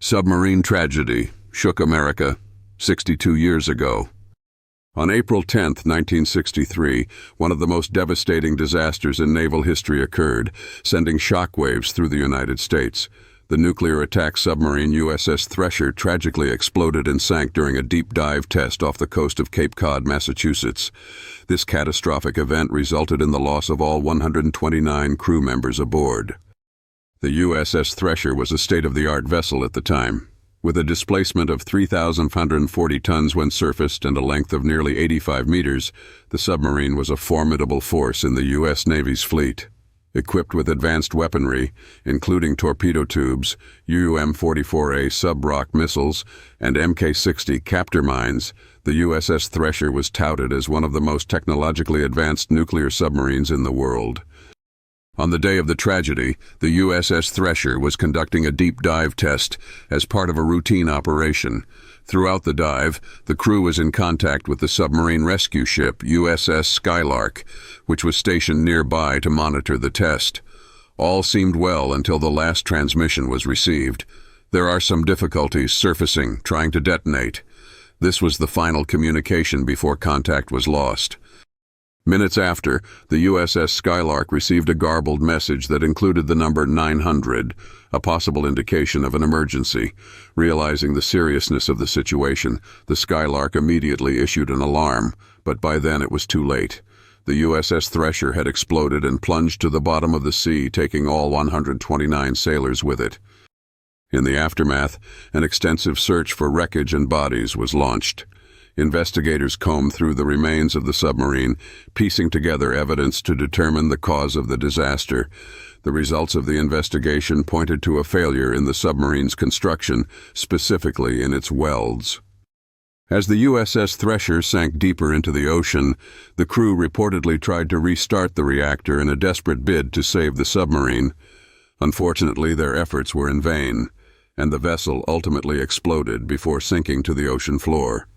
Submarine tragedy shook America 62 years ago. On April 10, 1963, one of the most devastating disasters in naval history occurred, sending shockwaves through the United States. The nuclear attack submarine USS Thresher tragically exploded and sank during a deep dive test off the coast of Cape Cod, Massachusetts. This catastrophic event resulted in the loss of all 129 crew members aboard. The USS Thresher was a state-of-the-art vessel at the time. With a displacement of 3,540 tons when surfaced and a length of nearly 85 meters, the submarine was a formidable force in the U.S. Navy's fleet. Equipped with advanced weaponry, including torpedo tubes, UM-44A sub-rock missiles, and Mk-60 Captor mines, the USS Thresher was touted as one of the most technologically advanced nuclear submarines in the world. On the day of the tragedy, the USS Thresher was conducting a deep dive test as part of a routine operation. Throughout the dive, the crew was in contact with the submarine rescue ship USS Skylark, which was stationed nearby to monitor the test. All seemed well until the last transmission was received. There are some difficulties surfacing, trying to detonate. This was the final communication before contact was lost. Minutes after, the USS Skylark received a garbled message that included the number 900, a possible indication of an emergency. Realizing the seriousness of the situation, the Skylark immediately issued an alarm, but by then it was too late. The USS Thresher had exploded and plunged to the bottom of the sea, taking all 129 sailors with it. In the aftermath, an extensive search for wreckage and bodies was launched. Investigators combed through the remains of the submarine, piecing together evidence to determine the cause of the disaster. The results of the investigation pointed to a failure in the submarine's construction, specifically in its welds. As the USS Thresher sank deeper into the ocean, the crew reportedly tried to restart the reactor in a desperate bid to save the submarine. Unfortunately, their efforts were in vain, and the vessel ultimately exploded before sinking to the ocean floor.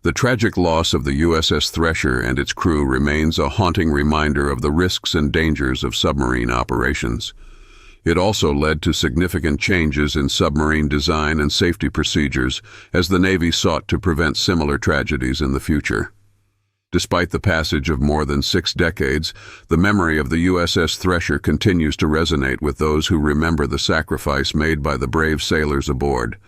The tragic loss of the USS Thresher and its crew remains a haunting reminder of the risks and dangers of submarine operations. It also led to significant changes in submarine design and safety procedures as the Navy sought to prevent similar tragedies in the future. Despite the passage of more than 6 decades, the memory of the USS Thresher continues to resonate with those who remember the sacrifice made by the brave sailors aboard.